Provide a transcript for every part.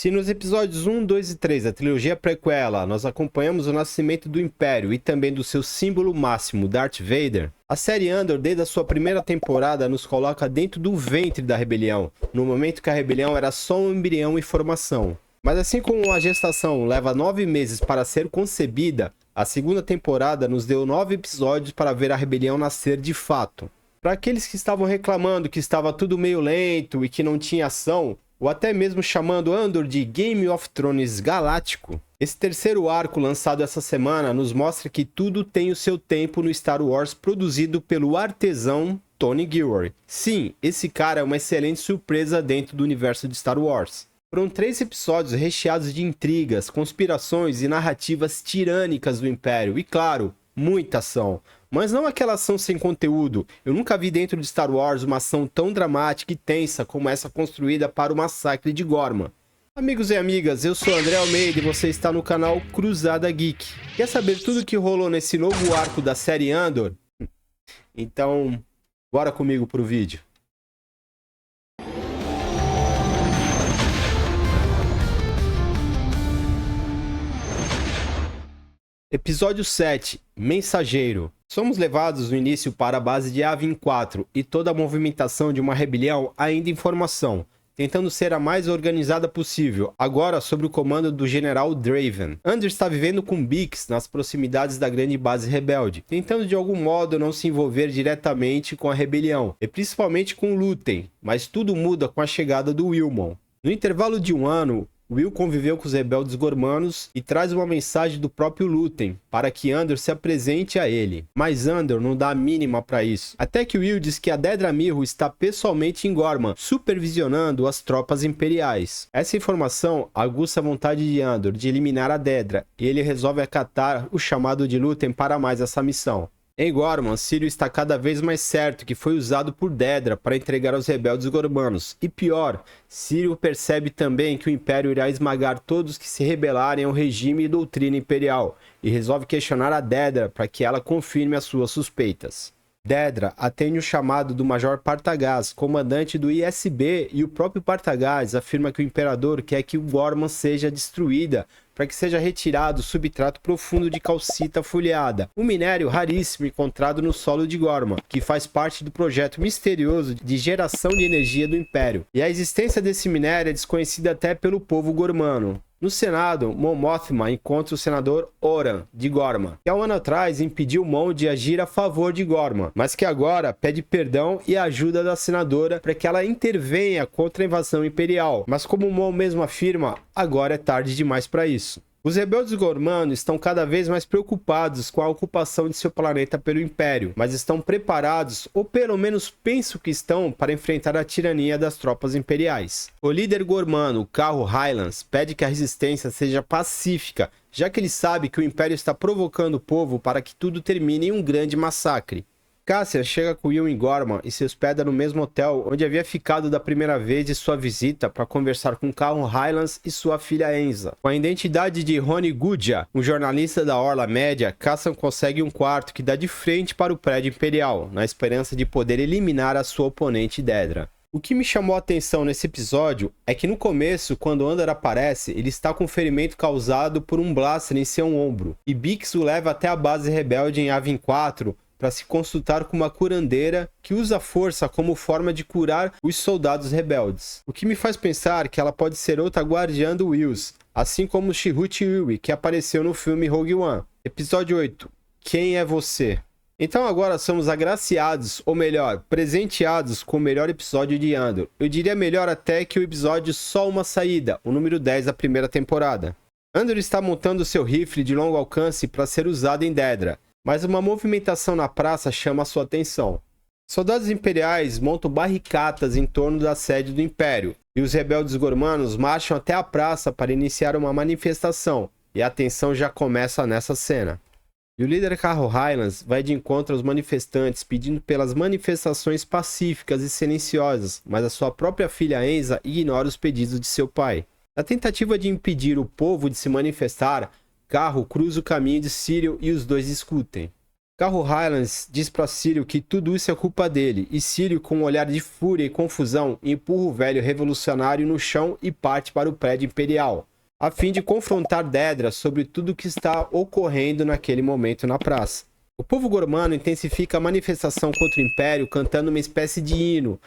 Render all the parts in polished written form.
Se nos episódios 1, 2 e 3 da trilogia prequela nós acompanhamos o nascimento do Império e também do seu símbolo máximo, Darth Vader, a série Andor, desde a sua primeira temporada, nos coloca dentro do ventre da rebelião, no momento que a rebelião era só um embrião em formação. Mas assim como a gestação leva 9 meses para ser concebida, a segunda temporada nos deu 9 episódios para ver a rebelião nascer de fato. Para aqueles que estavam reclamando que estava tudo meio lento e que não tinha ação, ou até mesmo chamando Andor de Game of Thrones galáctico, esse terceiro arco lançado essa semana nos mostra que tudo tem o seu tempo no Star Wars produzido pelo artesão Tony Gilroy. Sim, esse cara é uma excelente surpresa dentro do universo de Star Wars. Foram 3 episódios recheados de intrigas, conspirações e narrativas tirânicas do Império, e claro, muita ação. Mas não aquela ação sem conteúdo. Eu nunca vi dentro de Star Wars uma ação tão dramática e tensa como essa construída para o massacre de Ghorman. Amigos e amigas, eu sou André Almeida e você está no canal Cruzada Geek. Quer saber tudo o que rolou nesse novo arco da série Andor? Então, bora comigo pro vídeo. Episódio 7, Mensageiro. Somos levados no início para a base de Yavin 4 e toda a movimentação de uma rebelião ainda em formação, tentando ser a mais organizada possível, agora sob o comando do General Draven. Andor está vivendo com Bix nas proximidades da grande base rebelde, tentando de algum modo não se envolver diretamente com a rebelião, e principalmente com Luthen, mas tudo muda com a chegada do Wilmon. No intervalo de um ano, Will conviveu com os rebeldes gormanos e traz uma mensagem do próprio Luthen para que Andor se apresente a ele. Mas Andor não dá a mínima para isso. Até que Will diz que a Dedra Meero está pessoalmente em Ghorman, supervisionando as tropas imperiais. Essa informação aguça a vontade de Andor de eliminar a Dedra, e ele resolve acatar o chamado de Luthen para mais essa missão. Em Ghorman, Sírio está cada vez mais certo que foi usado por Dedra para entregar aos rebeldes gormanos. E pior, Sírio percebe também que o Império irá esmagar todos que se rebelarem ao regime e doutrina imperial, e resolve questionar a Dedra para que ela confirme as suas suspeitas. Dedra atende o chamado do Major Partagaz, comandante do ISB, e o próprio Partagaz afirma que o Imperador quer que o Ghorman seja destruída para que seja retirado o substrato profundo de calcita folheada, um minério raríssimo encontrado no solo de Ghorman, que faz parte do projeto misterioso de geração de energia do Império. E a existência desse minério é desconhecida até pelo povo gormano. No Senado, Mon Mothma encontra o senador Oran, de Ghorman, que há um ano atrás impediu Mon de agir a favor de Ghorman, mas que agora pede perdão e ajuda da senadora para que ela intervenha contra a invasão imperial. Mas como Mon mesmo afirma, agora é tarde demais para isso. Os rebeldes gormanos estão cada vez mais preocupados com a ocupação de seu planeta pelo Império, mas estão preparados, ou pelo menos pensam que estão, para enfrentar a tirania das tropas imperiais. O líder gormano, Carl Highlands, pede que a resistência seja pacífica, já que ele sabe que o Império está provocando o povo para que tudo termine em um grande massacre. Cassian chega com Will em Ghorman e se hospeda no mesmo hotel onde havia ficado da primeira vez de sua visita para conversar com Carl Highlands e sua filha Enza. Com a identidade de Rony Gudja, um jornalista da Orla Média, Cassian consegue um quarto que dá de frente para o prédio imperial, na esperança de poder eliminar a sua oponente Dedra. O que me chamou a atenção nesse episódio é que no começo, quando Andor aparece, ele está com um ferimento causado por um blaster em seu ombro, e Bix o leva até a base rebelde em Yavin 4 para se consultar com uma curandeira que usa a força como forma de curar os soldados rebeldes. O que me faz pensar que ela pode ser outra guardiã do Wills, assim como Chirrut Îlwi, que apareceu no filme Rogue One. Episódio 8. Quem é você? Então agora somos agraciados, ou melhor, presenteados com o melhor episódio de Andor. Eu diria melhor até que o episódio Só Uma Saída, o número 10 da primeira temporada. Andor está montando seu rifle de longo alcance para ser usado em Dedra, mas uma movimentação na praça chama sua atenção. Soldados imperiais montam barricadas em torno da sede do Império, e os rebeldes gormanos marcham até a praça para iniciar uma manifestação, e a tensão já começa nessa cena. E o líder Carl Highlands vai de encontro aos manifestantes pedindo pelas manifestações pacíficas e silenciosas, mas a sua própria filha Enza ignora os pedidos de seu pai. Na tentativa de impedir o povo de se manifestar, Carro cruza o caminho de Sírio e os dois discutem. Carro Highlands diz para Sírio que tudo isso é culpa dele, e Sírio, com um olhar de fúria e confusão, empurra o velho revolucionário no chão e parte para o prédio imperial, a fim de confrontar Dedra sobre tudo o que está ocorrendo naquele momento na praça. O povo gormano intensifica a manifestação contra o Império cantando uma espécie de hino.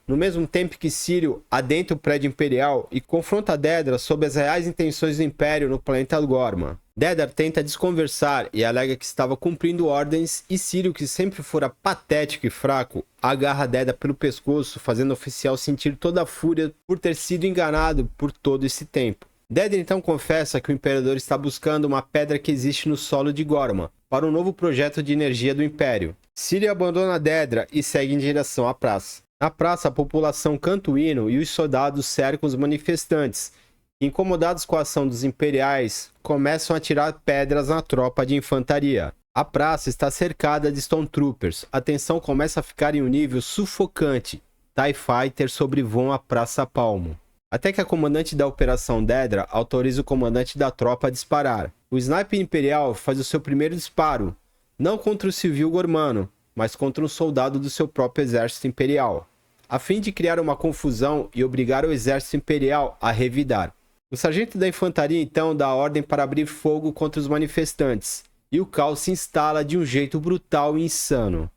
No mesmo tempo que Sírio adentra o prédio imperial e confronta Dedra sobre as reais intenções do Império no planeta Gorma. Dedra tenta desconversar e alega que estava cumprindo ordens, e Sírio, que sempre fora patético e fraco, agarra Dedra pelo pescoço, fazendo o oficial sentir toda a fúria por ter sido enganado por todo esse tempo. Dedra então confessa que o Imperador está buscando uma pedra que existe no solo de Gorma, para um novo projeto de energia do Império. Sírio abandona Dedra e segue em direção à praça. Na praça, a população canta o hino e os soldados cercam os manifestantes, que, incomodados com a ação dos imperiais, começam a atirar pedras na tropa de infantaria. A praça está cercada de Stormtroopers. A tensão começa a ficar em um nível sufocante. TIE Fighter sobrevoam a Praça Palmo. Até que a comandante da Operação Dedra autoriza o comandante da tropa a disparar. O sniper imperial faz o seu primeiro disparo, não contra o civil gormano, mas contra um soldado do seu próprio exército imperial, a fim de criar uma confusão e obrigar o exército imperial a revidar. O sargento da infantaria então dá a ordem para abrir fogo contra os manifestantes, e o caos se instala de um jeito brutal e insano.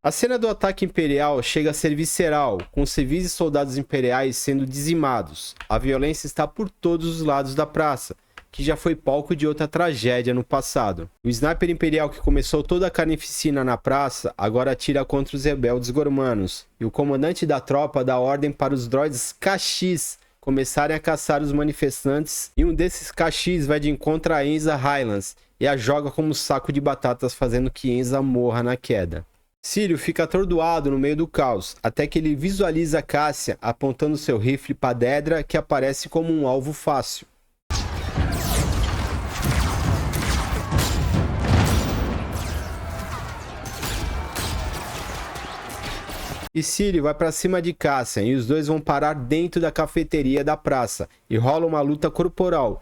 A cena do ataque imperial chega a ser visceral, com civis e soldados imperiais sendo dizimados. A violência está por todos os lados da praça, que já foi palco de outra tragédia no passado. O sniper imperial que começou toda a carnificina na praça, agora atira contra os rebeldes gormanos, e o comandante da tropa dá ordem para os droids KX começarem a caçar os manifestantes, e um desses KX vai de encontro a Enza Highlands e a joga como um saco de batatas, fazendo que Enza morra na queda. Sírio fica atordoado no meio do caos, até que ele visualiza Cassia apontando seu rifle para Dedra, que aparece como um alvo fácil. E Sírio vai para cima de Cassian, e os dois vão parar dentro da cafeteria da praça, e rola uma luta corporal.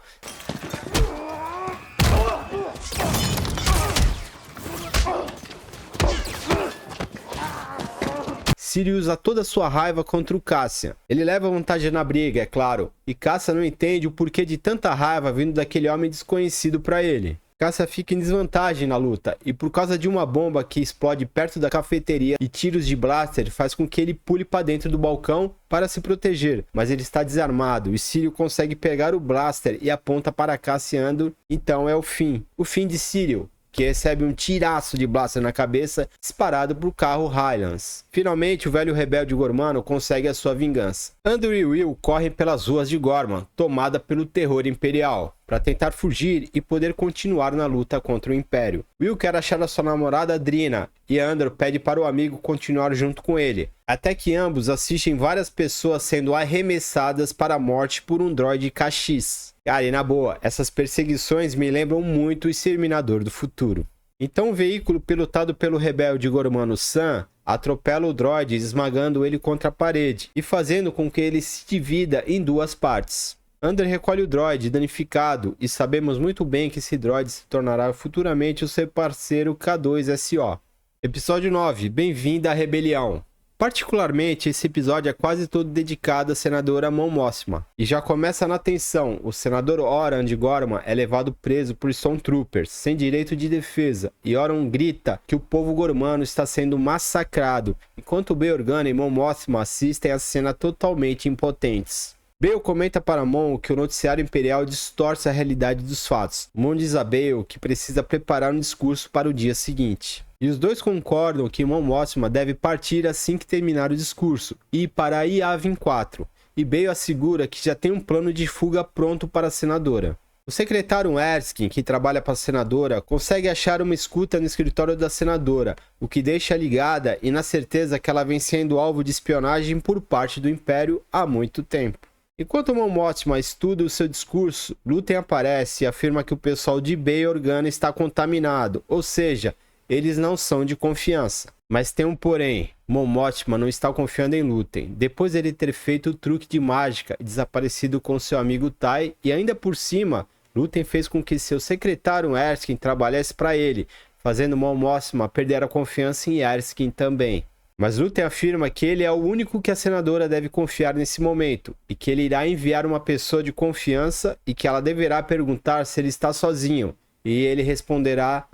Sírio usa toda a sua raiva contra o Cassian. Ele leva vantagem na briga, é claro, e Cassian não entende o porquê de tanta raiva vindo daquele homem desconhecido para ele. Cassian fica em desvantagem na luta, e por causa de uma bomba que explode perto da cafeteria e tiros de blaster faz com que ele pule para dentro do balcão para se proteger, mas ele está desarmado, e Sírio consegue pegar o blaster e aponta para Cassian, então é o fim de Sírio, que recebe um tiraço de blaster na cabeça disparado por carro Highlands. Finalmente, o velho rebelde gormano consegue a sua vingança. Andrew e Will correm pelas ruas de Gorman, tomada pelo terror imperial, para tentar fugir e poder continuar na luta contra o Império. Will quer achar a sua namorada Drina, e Andrew pede para o amigo continuar junto com ele, até que ambos assistem várias pessoas sendo arremessadas para a morte por um droide KX. Cara, e na boa, essas perseguições me lembram muito o Exterminador do Futuro. Então um veículo pilotado pelo rebelde gormano Sam atropela o droide, esmagando ele contra a parede e fazendo com que ele se divida em duas partes. Andrew recolhe o droide danificado, e sabemos muito bem que esse droide se tornará futuramente o seu parceiro K2SO. Episódio 9. Bem-vinda à Rebelião. Particularmente, esse episódio é quase todo dedicado à senadora Mon Mothma. E já começa na tensão. O senador Oran de Gorman é levado preso por Stormtroopers, sem direito de defesa, e Oran grita que o povo gormano está sendo massacrado, enquanto Bail Organa e Mon Mothma assistem a cena totalmente impotentes. Bail comenta para Mon que o noticiário imperial distorce a realidade dos fatos. Mon diz a Bail que precisa preparar um discurso para o dia seguinte. E os dois concordam que Mon Mothma deve partir assim que terminar o discurso e ir para a Yavin 4. E Bail assegura que já tem um plano de fuga pronto para a senadora. O secretário Erskine, que trabalha para a senadora, consegue achar uma escuta no escritório da senadora, o que deixa ligada e na certeza que ela vem sendo alvo de espionagem por parte do Império há muito tempo. Enquanto Mon Mothma estuda o seu discurso, Lúthien aparece e afirma que o pessoal de Bail Organa está contaminado, ou seja, eles não são de confiança. Mas tem um porém, Mon Mothma não está confiando em Lúthien, depois de ele ter feito o truque de mágica e desaparecido com seu amigo Tai, e ainda por cima, Lúthien fez com que seu secretário Erskine trabalhasse para ele, fazendo Mon Mothma perder a confiança em Erskine também. Mas Lúthien afirma que ele é o único que a senadora deve confiar nesse momento, e que ele irá enviar uma pessoa de confiança e que ela deverá perguntar se ele está sozinho, e ele responderá: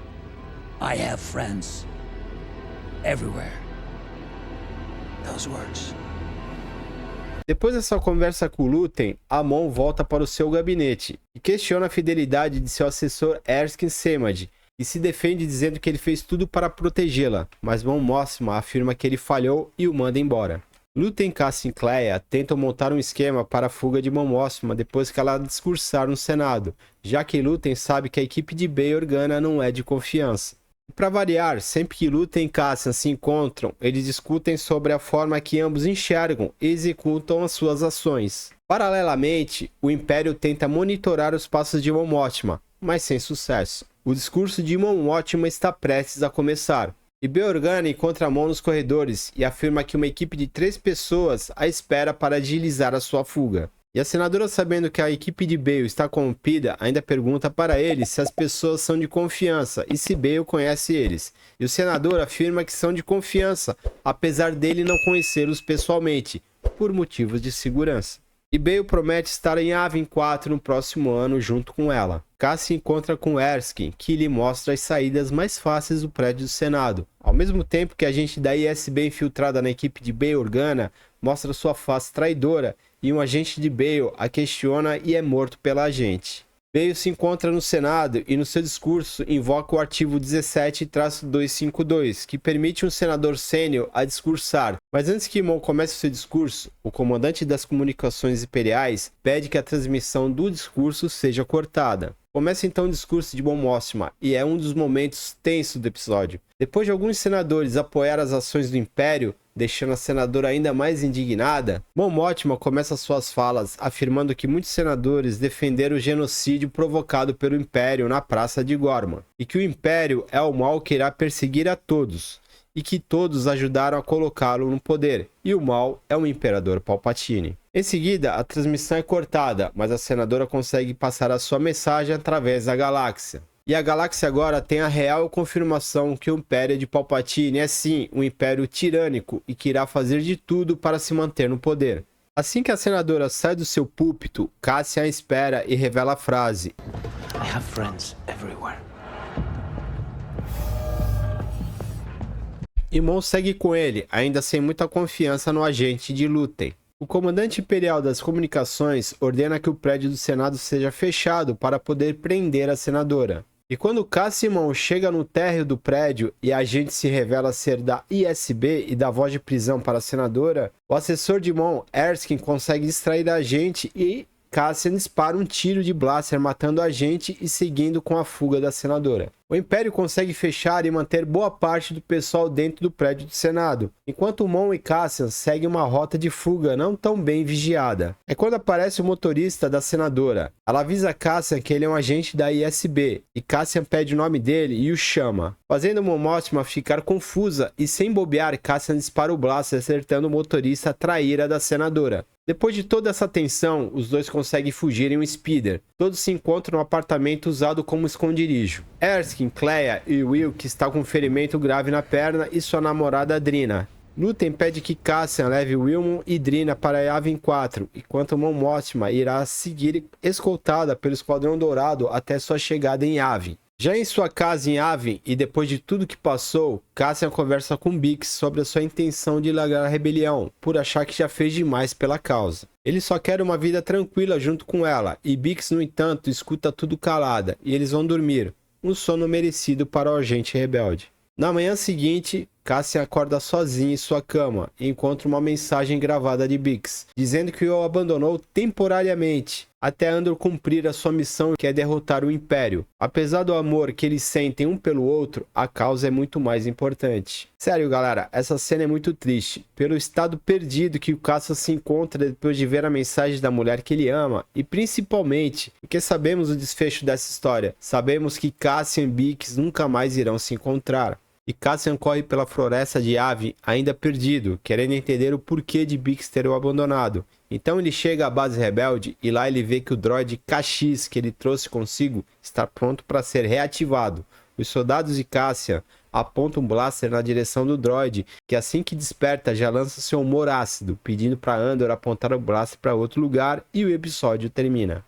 I have friends everywhere. Those words. Depois dessa conversa com Lúthien, Amon volta para o seu gabinete e questiona a fidelidade de seu assessor Erskine Semad e se defende dizendo que ele fez tudo para protegê-la, mas Mon Mothma afirma que ele falhou e o manda embora. Lúthien, Cassian e Kleya tentam montar um esquema para a fuga de Mon Mothma depois que ela discursar no Senado, já que Lúthien sabe que a equipe de Bail Organa não é de confiança. Para variar, sempre que Lúthien e Cassian se encontram, eles discutem sobre a forma que ambos enxergam e executam as suas ações. Paralelamente, o Império tenta monitorar os passos de Mon Mothma, mas sem sucesso. O discurso de Mon Mothma está prestes a começar, e Bail Organa encontra Mon nos corredores e afirma que uma equipe de 3 pessoas a espera para agilizar a sua fuga. E a senadora, sabendo que a equipe de Bail está corrompida, ainda pergunta para ele se as pessoas são de confiança e se Bail conhece eles. E o senador afirma que são de confiança, apesar dele não conhecê-los pessoalmente, por motivos de segurança. E Bail promete estar em Yavin 4 no próximo ano junto com ela. Cassian encontra com Erskine, que lhe mostra as saídas mais fáceis do prédio do Senado. Ao mesmo tempo que a gente da ISB infiltrada na equipe de Bail Organa mostra sua face traidora, e um agente de Bail a questiona e é morto pela agente. Bail se encontra no Senado e no seu discurso invoca o artigo 17-252, que permite um senador sênior a discursar. Mas antes que Mon comece o seu discurso, o comandante das comunicações imperiais pede que a transmissão do discurso seja cortada. Começa então o discurso de Mon Mothma, e é um dos momentos tensos do episódio. Depois de alguns senadores apoiar as ações do Império, deixando a senadora ainda mais indignada, Mon Mothma começa suas falas afirmando que muitos senadores defenderam o genocídio provocado pelo Império na Praça de Ghorman, e que o Império é o mal que irá perseguir a todos, e que todos ajudaram a colocá-lo no poder, e o mal é o Imperador Palpatine. Em seguida, a transmissão é cortada, mas a senadora consegue passar a sua mensagem através da galáxia. E a galáxia agora tem a real confirmação que o Império de Palpatine é sim um império tirânico e que irá fazer de tudo para se manter no poder. Assim que a senadora sai do seu púlpito, Cassian a espera e revela a frase: I have friends everywhere. E Mon segue com ele, ainda sem muita confiança no agente de Lúthien. O comandante imperial das comunicações ordena que o prédio do Senado seja fechado para poder prender a senadora. E quando Cassian e Mon chega no térreo do prédio e a agente se revela ser da ISB e dá voz de prisão para a senadora, o assessor de Mon, Erskine, consegue distrair a agente e Cassian dispara um tiro de blaster matando a agente e seguindo com a fuga da senadora. O Império consegue fechar e manter boa parte do pessoal dentro do prédio do Senado, enquanto Mon e Cassian seguem uma rota de fuga não tão bem vigiada. É quando aparece o motorista da senadora. Ela avisa Cassian que ele é um agente da ISB, e Cassian pede o nome dele e o chama, fazendo Mon Mothma ficar confusa, e sem bobear, Cassian dispara o blaster acertando o motorista traíra da senadora. Depois de toda essa tensão, os dois conseguem fugir em um speeder. Todos se encontram no apartamento usado como esconderijo. Erskine, Kleya e Will, que está com um ferimento grave na perna, e sua namorada Drina. Lúthien pede que Cassian leve Wilmon e Drina para Yavin 4, enquanto Mon Mothma irá seguir escoltada pelo Esquadrão Dourado até sua chegada em Yavin. Já em sua casa em Yavin, e depois de tudo que passou, Cassian conversa com Bix sobre a sua intenção de largar a rebelião, por achar que já fez demais pela causa. Ele só quer uma vida tranquila junto com ela, e Bix, no entanto, escuta tudo calada, e eles vão dormir, um sono merecido para o agente rebelde. Na manhã seguinte, Cassian acorda sozinho em sua cama e encontra uma mensagem gravada de Bix, dizendo que o abandonou temporariamente, até Andor cumprir a sua missão, que é derrotar o Império. Apesar do amor que eles sentem um pelo outro, a causa é muito mais importante. Sério, galera, essa cena é muito triste, pelo estado perdido que o Cassian se encontra depois de ver a mensagem da mulher que ele ama, e principalmente porque sabemos o desfecho dessa história. Sabemos que Cassian e Bix nunca mais irão se encontrar. E Cassian corre pela floresta de Yavin ainda perdido, querendo entender o porquê de Bix ter o abandonado. Então ele chega à base rebelde e lá ele vê que o droide KX que ele trouxe consigo está pronto para ser reativado. Os soldados de Cassian apontam um blaster na direção do droide, que assim que desperta já lança seu humor ácido, pedindo para Andor apontar o blaster para outro lugar, e o episódio termina.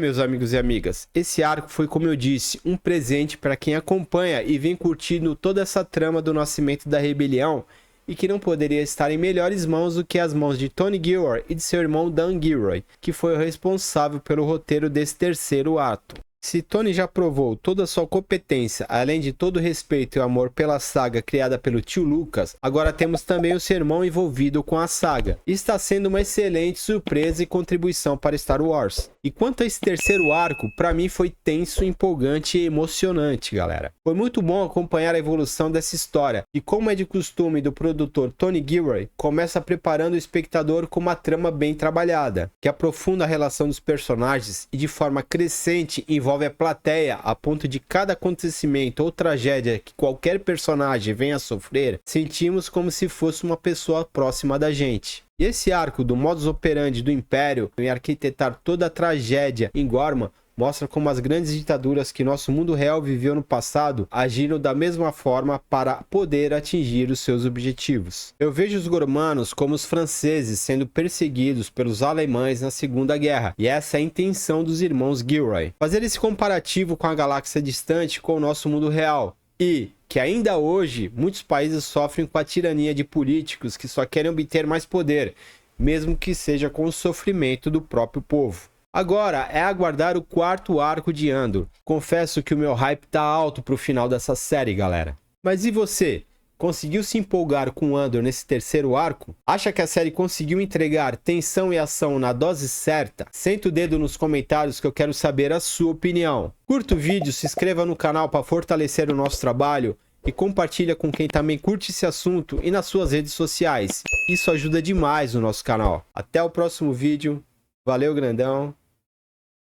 Meus amigos e amigas, esse arco foi, como eu disse, um presente para quem acompanha e vem curtindo toda essa trama do nascimento da rebelião, e que não poderia estar em melhores mãos do que as mãos de Tony Gilroy e de seu irmão Dan Gilroy, que foi o responsável pelo roteiro desse terceiro ato. Se Tony já provou toda a sua competência, além de todo o respeito e o amor pela saga criada pelo tio Lucas, agora temos também o seu irmão envolvido com a saga. E está sendo uma excelente surpresa e contribuição para Star Wars. E quanto a esse terceiro arco, para mim foi tenso, empolgante e emocionante, galera. Foi muito bom acompanhar a evolução dessa história, e como é de costume do produtor Tony Gilroy, começa preparando o espectador com uma trama bem trabalhada, que aprofunda a relação dos personagens e de forma crescente envolve a plateia a ponto de cada acontecimento ou tragédia que qualquer personagem venha a sofrer, sentimos como se fosse uma pessoa próxima da gente. E esse arco do modus operandi do Império em arquitetar toda a tragédia em Gorman mostra como as grandes ditaduras que nosso mundo real viveu no passado agiram da mesma forma para poder atingir os seus objetivos. Eu vejo os gormanos como os franceses sendo perseguidos pelos alemães na Segunda Guerra, e essa é a intenção dos irmãos Gilroy. Fazer esse comparativo com a galáxia distante com o nosso mundo real, e que ainda hoje muitos países sofrem com a tirania de políticos que só querem obter mais poder, mesmo que seja com o sofrimento do próprio povo. Agora é aguardar o quarto arco de Andor. Confesso que o meu hype tá alto pro final dessa série, galera. Mas e você? Conseguiu se empolgar com Andor nesse terceiro arco? Acha que a série conseguiu entregar tensão e ação na dose certa? Senta o dedo nos comentários que eu quero saber a sua opinião. Curta o vídeo, se inscreva no canal para fortalecer o nosso trabalho e compartilha com quem também curte esse assunto e nas suas redes sociais. Isso ajuda demais o nosso canal. Até o próximo vídeo. Valeu, grandão.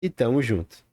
E tamo junto.